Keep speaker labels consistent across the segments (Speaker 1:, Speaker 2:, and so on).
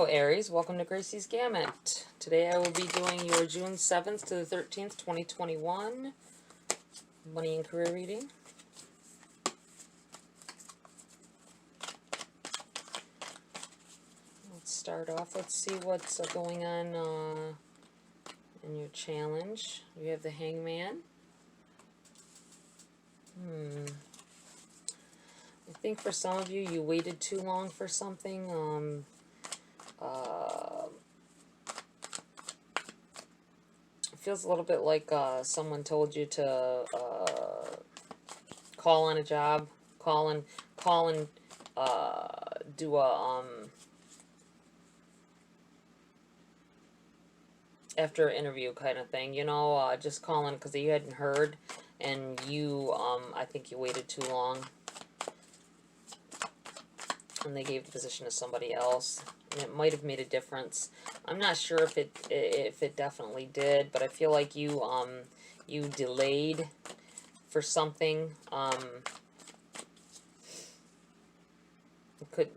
Speaker 1: Hello Aries, welcome to GRAYCI'S Gamut. Today I will be doing your June 7th to the 13th, 2021 money and career reading. Let's start off. Let's see what's going on in your challenge. You have the Hangman. I think for some of you, you waited too long for something. It feels a little bit like someone told you to call on a job, call and do a after an interview kind of thing, you know, just calling because you hadn't heard, and you I think you waited too long, and they gave the position to somebody else, and it might have made a difference. I'm not sure if it definitely did, but I feel like you you delayed for something.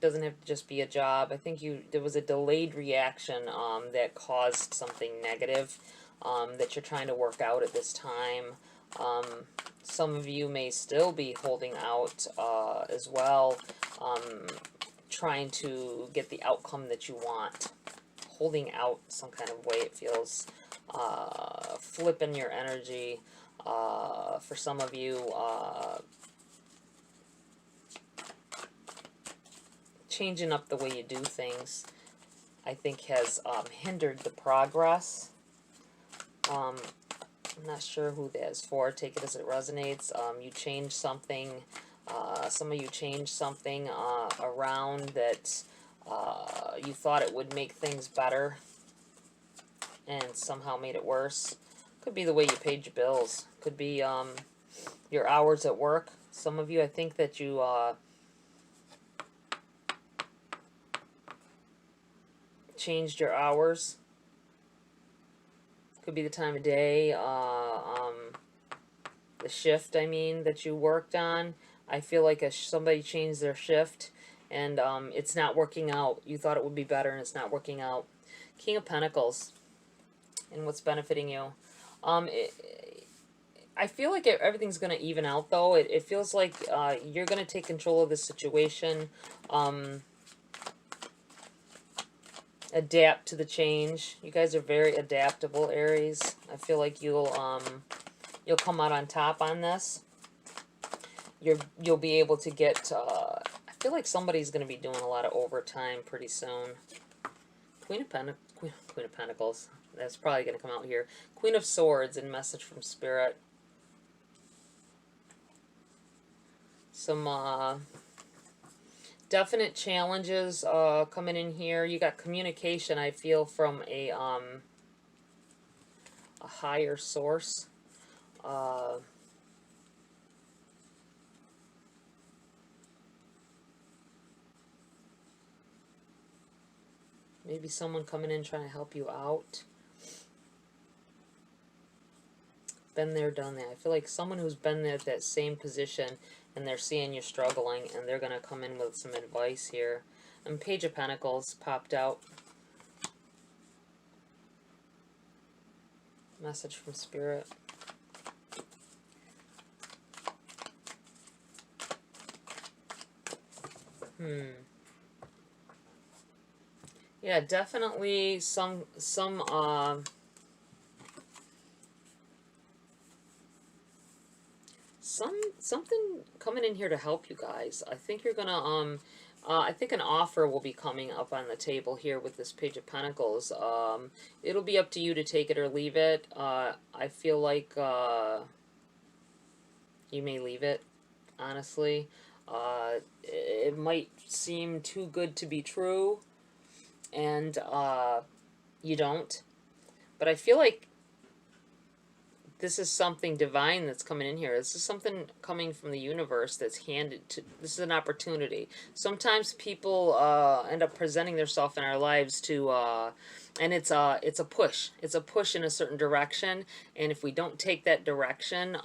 Speaker 1: Doesn't have to just be a job. I think there was a delayed reaction that caused something negative that you're trying to work out at this time. Some of you may still be holding out as well, trying to get the outcome that you want. Holding out some kind of way, it feels. Flipping your energy. For some of you, changing up the way you do things, I think has hindered the progress. I'm not sure who that is for. Take it as it resonates. You changed something. Some of you changed something around that you thought it would make things better, and somehow made it worse. Could be the way you paid your bills. Could be your hours at work. Some of you, I think that you changed your hours. Could be the time of day, the shift, I mean, that you worked on. I feel like somebody changed their shift, and it's not working out. You thought it would be better, and it's not working out. King of Pentacles, and what's benefiting you. I feel like everything's going to even out, though. It feels like you're going to take control of the situation. Adapt to the change. You guys are very adaptable, Aries. I feel like you'll come out on top on this. You'll be able to get. I feel like somebody's going to be doing a lot of overtime pretty soon. Queen of Pentacles. That's probably going to come out here. Queen of Swords and Message from Spirit. Some definite challenges coming in here. You got communication, I feel, from a higher source. Maybe someone coming in trying to help you out. Been there, done that. I feel like someone who's been there at that same position, and they're seeing you're struggling, and they're going to come in with some advice here. And Page of Pentacles popped out. Message from Spirit. Yeah, definitely something coming in here to help you guys. I think you're gonna I think an offer will be coming up on the table here with this Page of Pentacles. It'll be up to you to take it or leave it. I feel like you may leave it, honestly. It might seem too good to be true, and you don't. But I feel like this is something divine that's coming in here. This is something coming from the universe that's handed to. This is an opportunity. Sometimes people end up presenting themselves in our lives to, and it's a push. It's a push in a certain direction, and if we don't take that direction,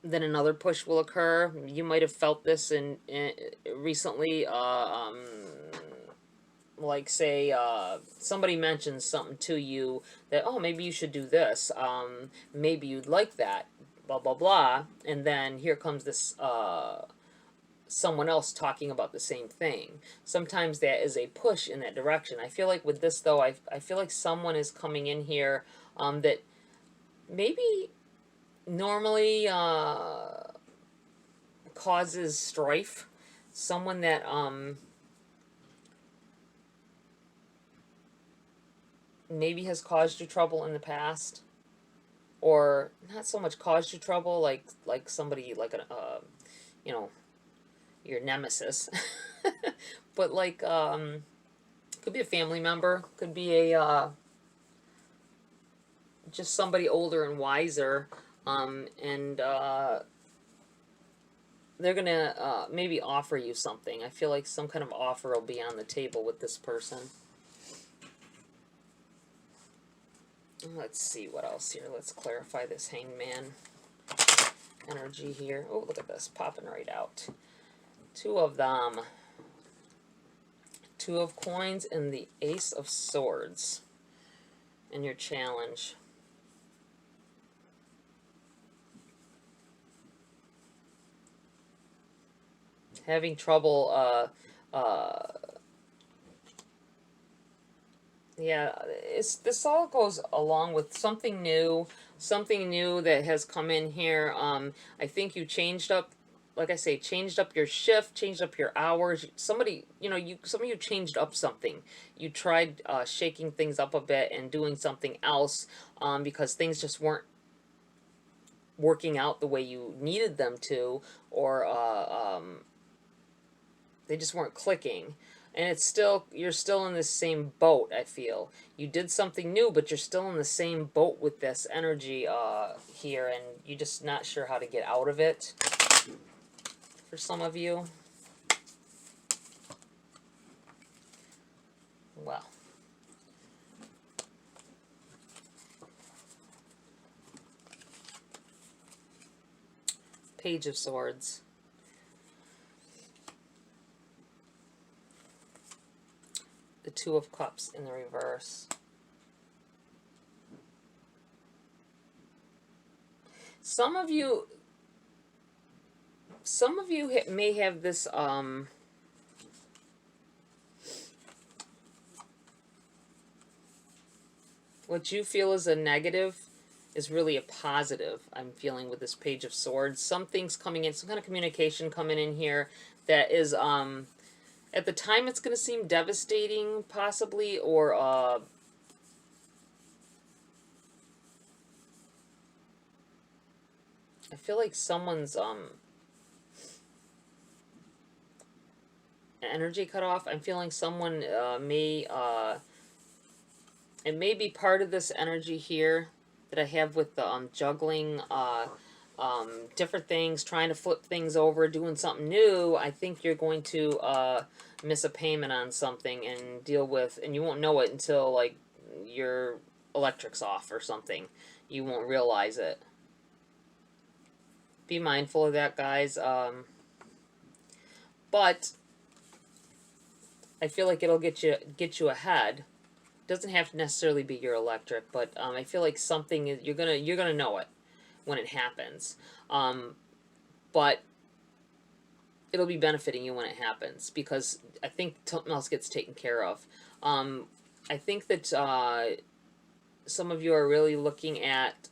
Speaker 1: then another push will occur. You might have felt this in recently. Like say somebody mentions something to you that, oh, maybe you should do this, maybe you'd like that, blah blah blah, and then here comes this someone else talking about the same thing. Sometimes that is a push in that direction. I feel like with this though, I feel like someone is coming in here that maybe normally causes strife. Someone that maybe has caused you trouble in the past, or not so much caused you trouble, like somebody like a you know, your nemesis, but like could be a family member, could be a just somebody older and wiser, and they're gonna maybe offer you something. I feel like some kind of offer will be on the table with this person. Let's see what else here. Let's clarify this Hangman energy here. Oh, look at this, popping right out. Two of them. Two of Coins and the Ace of Swords in your challenge. Having trouble, yeah, this all goes along with something new that has come in here. I think you changed up, like I say, changed up your shift, changed up your hours. Somebody, some of you changed up something. You tried shaking things up a bit and doing something else because things just weren't working out the way you needed them to, or they just weren't clicking. And it's still, you're still in the same boat, I feel. You did something new, but you're still in the same boat with this energy here, and you're just not sure how to get out of it for some of you. Well. Page of Swords. The Two of Cups in the reverse. Some of you may have this what you feel is a negative is really a positive. I'm feeling with this Page of Swords. Something's coming in, some kind of communication coming in here that is at the time it's going to seem devastating, possibly, or I feel like someone's energy cut off. I'm feeling someone may it may be part of this energy here that I have with the juggling different things, trying to flip things over, doing something new. I think you're going to miss a payment on something and deal with, and you won't know it until like your electric's off or something. You won't realize it. Be mindful of that, guys. But I feel like it'll get you ahead. Doesn't have to necessarily be your electric, but I feel like something is, you're gonna know it when it happens. But it'll be benefiting you when it happens, because I think something else gets taken care of. I think that some of you are really looking at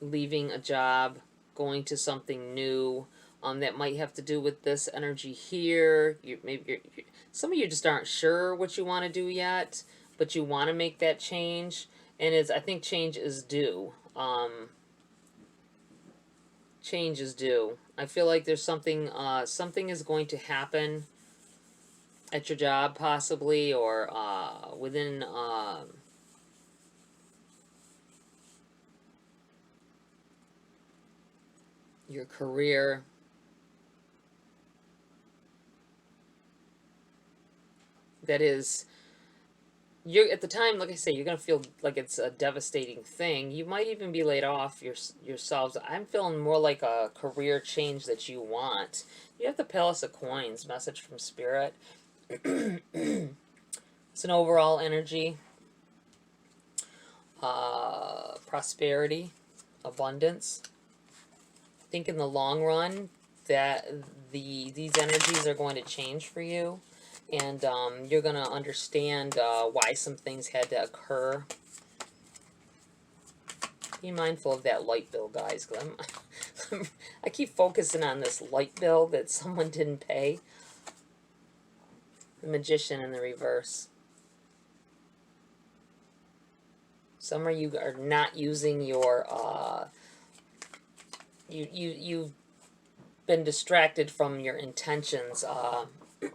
Speaker 1: leaving a job, going to something new. That might have to do with this energy here. Some of you just aren't sure what you want to do yet, but you want to make that change, and I think change is due. Change is due. I feel like there's something is going to happen at your job, possibly, or within your career. That is you're at the time, like I say, you're gonna feel like it's a devastating thing. You might even be laid off yourselves. I'm feeling more like a career change that you want. You have the Palace of Coins, message from Spirit. It's an overall energy, prosperity, abundance. I think in the long run that these energies are going to change for you, and you're going to understand why some things had to occur. Be mindful of that light bill, guys. I keep focusing on this light bill that someone didn't pay. The Magician in the reverse. Some of you are not using your, you've been distracted from your intentions.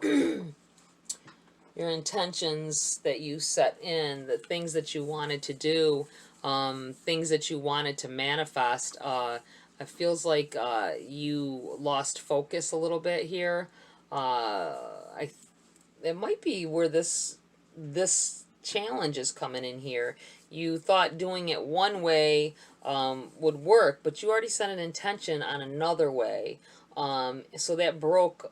Speaker 1: Your intentions that you set in, the things that you wanted to do, things that you wanted to manifest. It feels like you lost focus a little bit here. It might be where this challenge is coming in here. You thought doing it one way would work, but you already set an intention on another way. So that broke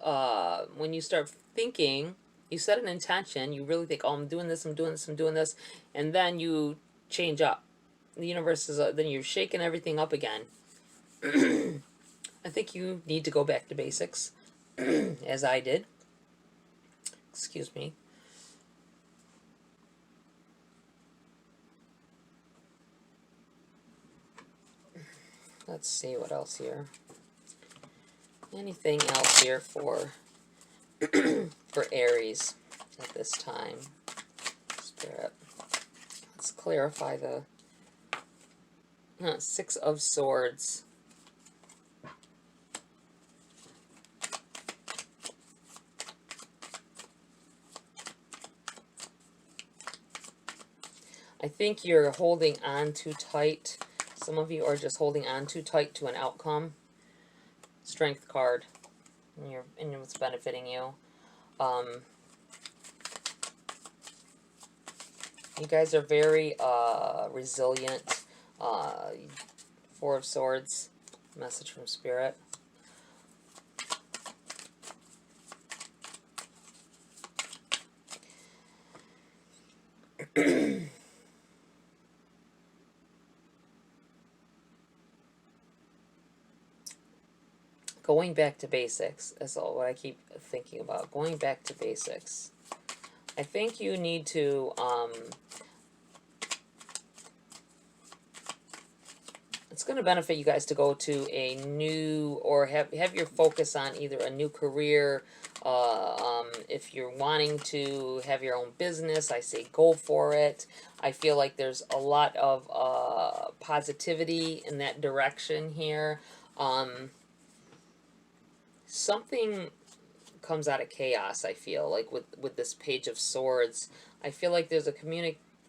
Speaker 1: when you start thinking. You set an intention. You really think, oh, I'm doing this, I'm doing this, I'm doing this, and then you change up. The universe is then you're shaking everything up again. I think you need to go back to basics, as I did. Excuse me. Let's see what else here. Anything else here for for Aries at this time? Spirit. Let's clarify the Six of Swords. I think you're holding on too tight. Some of you are just holding on too tight to an outcome. Strength card. And it's benefiting you. You guys are very resilient. Four of Swords. Message from Spirit. Going back to basics is all what I keep thinking about. Going back to basics. I think you need to it's going to benefit you guys to go to a new, or have your focus on either a new career. If you're wanting to have your own business, I say go for it. I feel like there's a lot of positivity in that direction here. Something comes out of chaos, I feel like, with this Page of Swords. I feel like there's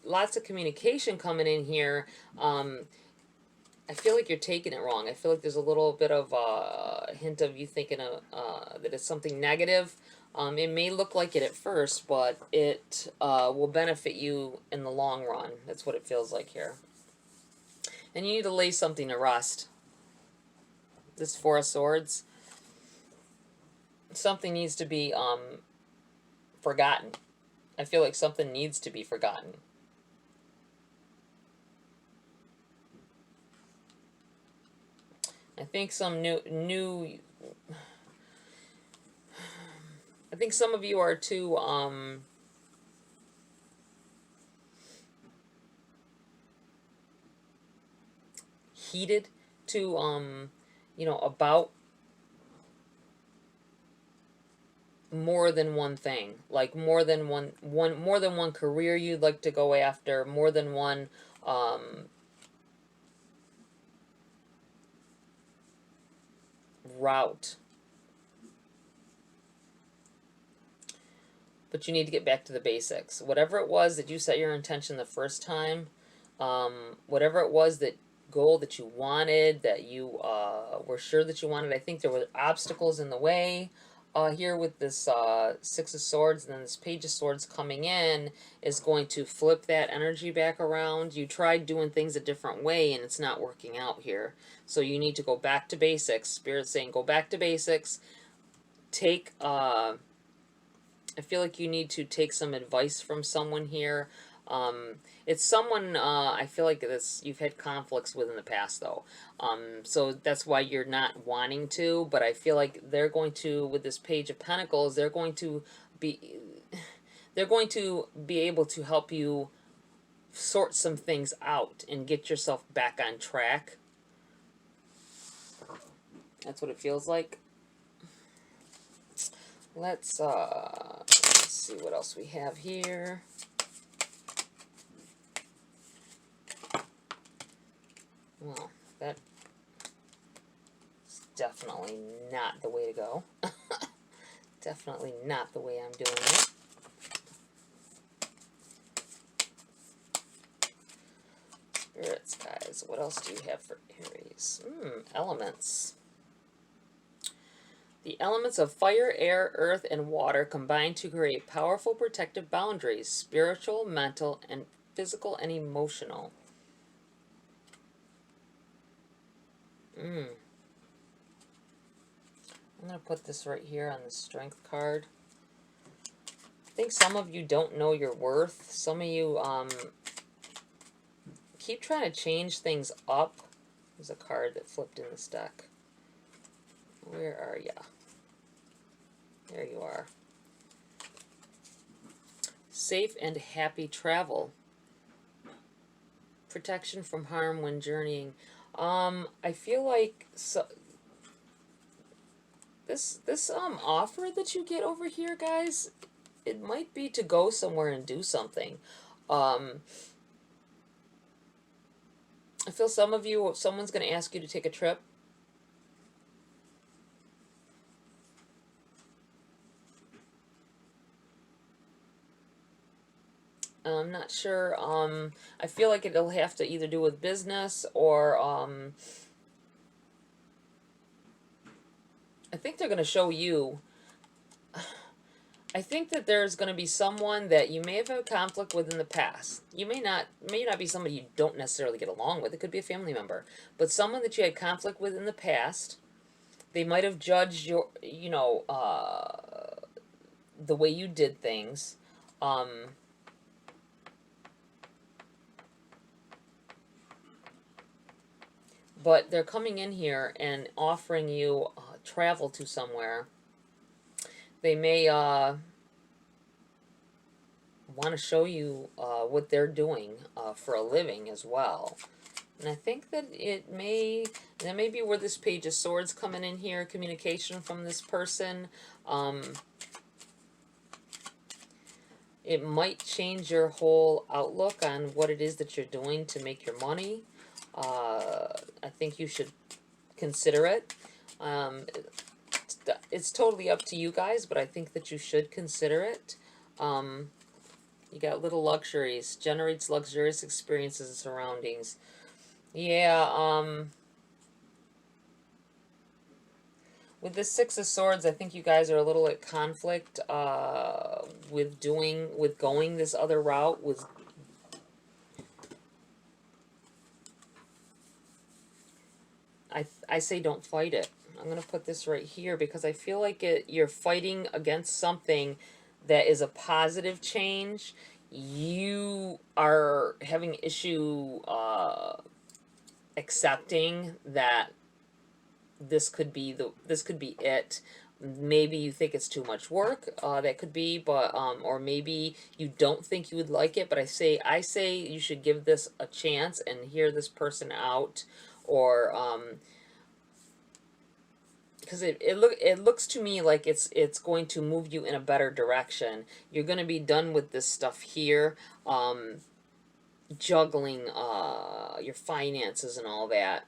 Speaker 1: lots of communication coming in here. I feel like you're taking it wrong. I feel like there's a little bit of a hint of you thinking that it's something negative. It may look like it at first, but it will benefit you in the long run. That's what it feels like here. And you need to lay something to rest. This Four of Swords. Something needs to be forgotten. I feel like something needs to be forgotten. I think some new I think some of you are too heated to you know, about more than one thing, like more than one career you'd like to go after, more than one route. But you need to get back to the basics. Whatever it was that you set your intention the first time, whatever it was, that goal that you wanted, that you were sure that you wanted, I think there were obstacles in the way. here with this Six of Swords and then this Page of Swords coming in is going to flip that energy back around. You tried doing things a different way and it's not working out here. So you need to go back to basics. Spirit's saying go back to basics. Take, I feel like you need to take some advice from someone here. It's someone, I feel like this you've had conflicts with in the past, though. So that's why you're not wanting to, but I feel like they're going to, with this Page of Pentacles, they're going to be able to help you sort some things out and get yourself back on track. That's what it feels like. Let's see what else we have here. Well, that's definitely not the way to go. Definitely not the way I'm doing it. Spirits, guys, what else do you have for Aries? Elements. The elements of fire, air, earth, and water combine to create powerful protective boundaries, spiritual, mental, and physical and emotional. I'm going to put this right here on the Strength card. I think some of you don't know your worth. Some of you keep trying to change things up. There's a card that flipped in this deck. Where are ya? There you are. Safe and happy travel. Protection from harm when journeying. I feel like this offer that you get over here, guys, it might be to go somewhere and do something. I feel some of you, someone's going to ask you to take a trip. I'm not sure. I feel like it'll have to either do with business or I think they're going to show you. I think that there's going to be someone that you may have had a conflict with in the past. You may not be somebody you don't necessarily get along with. It could be a family member, but someone that you had conflict with in the past. They might have judged your, the way you did things. But they're coming in here and offering you travel to somewhere. They may want to show you what they're doing for a living as well. And I think that that may be where this Page of Swords coming in here, communication from this person. It might change your whole outlook on what it is that you're doing to make your money. I think you should consider it. It's totally up to you guys, but I think that you should consider it. You got little luxuries, generates luxurious experiences and surroundings. Yeah, with the Six of Swords, I think you guys are a little at conflict with going this other route. I say don't fight it. I'm going to put this right here because I feel like you're fighting against something that is a positive change. You are having issue accepting that this could be it. Maybe you think it's too much work. That could be, but or maybe you don't think you would like it. But I say you should give this a chance and hear this person out, or because it looks to me like it's going to move you in a better direction. You're going to be done with this stuff here, juggling your finances and all that.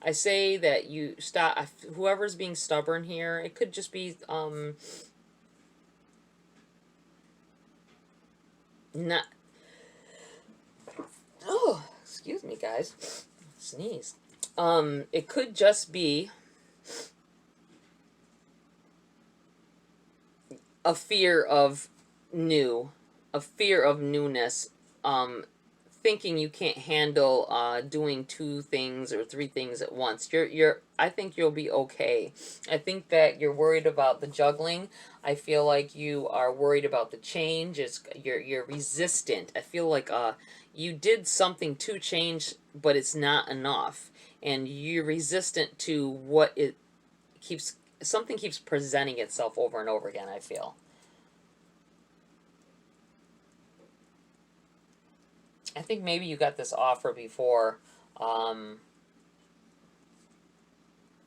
Speaker 1: I say that you stop. Whoever's being stubborn here, it could just be not. Oh, excuse me, guys. Sneeze. It could just be a fear of a fear of newness, thinking you can't handle doing two things or three things at once. I think you'll be okay. I think that you're worried about the juggling. I feel like you are worried about the change. You're resistant. I feel like you did something to change, but it's not enough, and you're resistant to what it keeps. Something keeps presenting itself over and over again, I feel. I think maybe you got this offer before, um,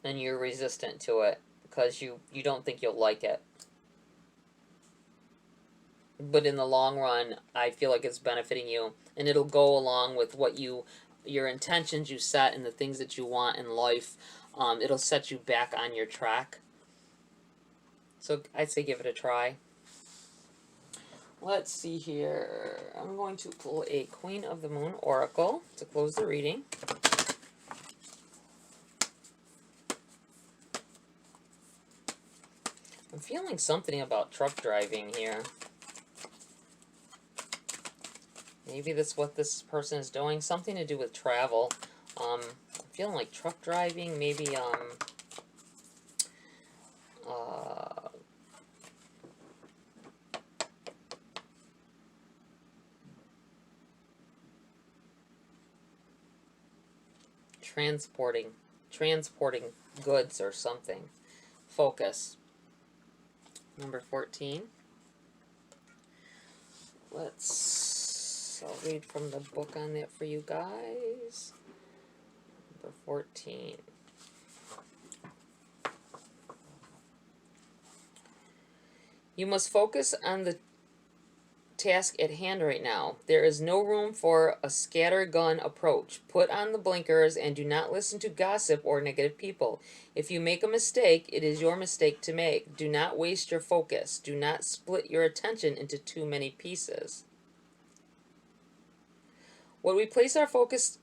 Speaker 1: and you're resistant to it because you don't think you'll like it. But in the long run, I feel like it's benefiting you, and it'll go along with your intentions you set and the things that you want in life. It'll set you back on your track. So I'd say give it a try. Let's see here. I'm going to pull a Queen of the Moon Oracle to close the reading. I'm feeling something about truck driving here. Maybe that's what this person is doing. Something to do with travel. I'm feeling like truck driving, maybe transporting goods or something. Focus. Number 14. I'll read from the book on that for you guys. Number 14. You must focus on the task at hand right now. There is no room for a scattergun approach. Put on the blinkers and do not listen to gossip or negative people. If you make a mistake, it is your mistake to make. Do not waste your focus. Do not split your attention into too many pieces. What we place our focused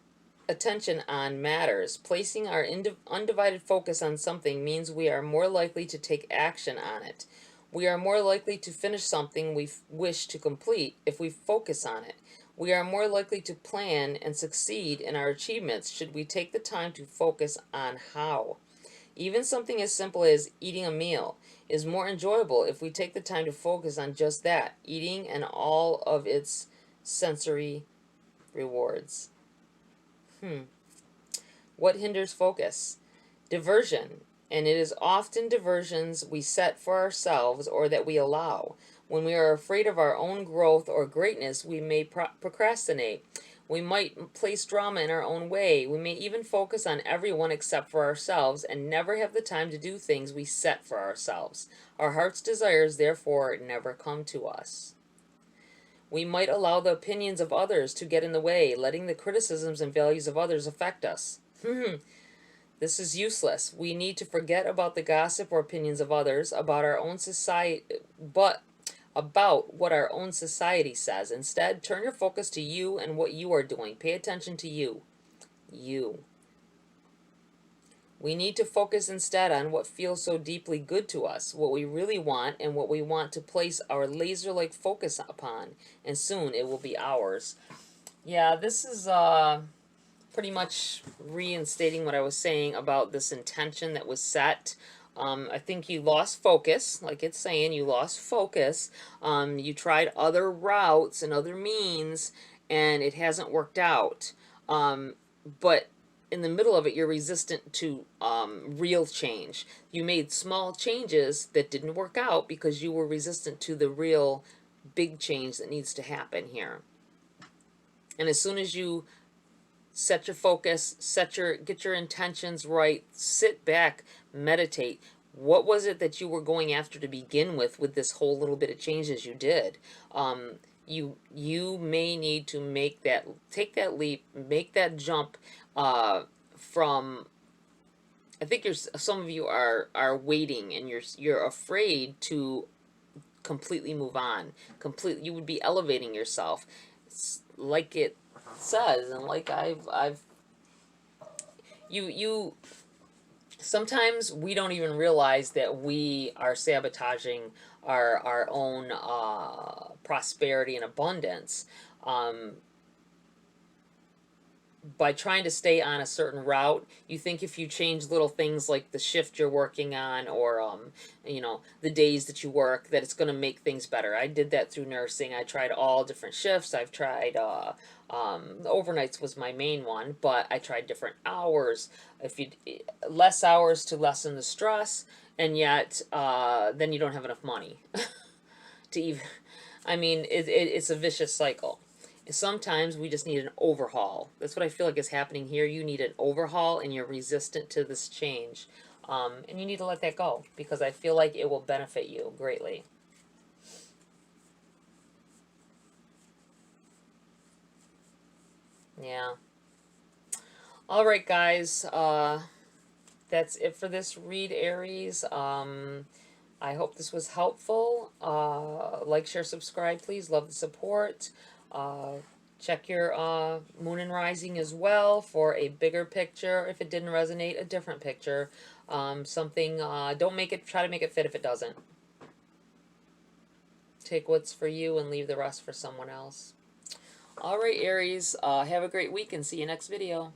Speaker 1: attention on matters. Placing our undivided focus on something means we are more likely to take action on it. We are more likely to finish something we wish to complete if we focus on it. We are more likely to plan and succeed in our achievements should we take the time to focus on how. Even something as simple as eating a meal is more enjoyable if we take the time to focus on just that, eating and all of its sensory rewards. What hinders focus? Diversion. And it is often diversions we set for ourselves or that we allow. When we are afraid of our own growth or greatness, we may procrastinate. We might place drama in our own way. We may even focus on everyone except for ourselves and never have the time to do things we set for ourselves. Our heart's desires, therefore, never come to us. We might allow the opinions of others to get in the way, letting the criticisms and values of others affect us. This is useless. We need to forget about the gossip or opinions of others, about our own society, but about what our own society says. Instead, turn your focus to you and what you are doing. Pay attention to you. You. We need to focus instead on what feels so deeply good to us, what we really want, and what we want to place our laser-like focus upon, and soon it will be ours. Yeah, this is pretty much reinstating what I was saying about this intention that was set. I think you lost focus, like it's saying, you lost focus. You tried other routes and other means, and it hasn't worked out. But in the middle of it, you're resistant to real change. You made small changes that didn't work out because you were resistant to the real big change that needs to happen here. And as soon as you set your focus, get your intentions right, sit back, meditate. What was it that you were going after to begin with this whole little bit of changes you did? You may need to take that leap, make that jump from. I think some of you are waiting and you're afraid to completely move on. You would be elevating yourself, like it says, and like you sometimes we don't even realize that we are sabotaging our own prosperity and abundance. By trying to stay on a certain route, you think if you change little things like the shift you're working on, or you know, the days that you work, that it's going to make things better. I did that through nursing. I tried all different shifts. I've tried the overnights was my main one, but I tried different hours. If you less hours to lessen the stress, and yet then you don't have enough money to even. I mean, it's a vicious cycle. Sometimes we just need an overhaul. That's what I feel like is happening here. You need an overhaul, and you're resistant to this change. And you need to let that go, because I feel like it will benefit you greatly. Yeah. All right, guys. That's it for this read, Aries. I hope this was helpful. Like, share, subscribe, please. Love the support. Check your moon and rising as well for a bigger picture. If it didn't resonate, a different picture. Something, don't make it, try to make it fit if it doesn't. Take what's for you and leave the rest for someone else. All right, Aries, have a great week and see you next video.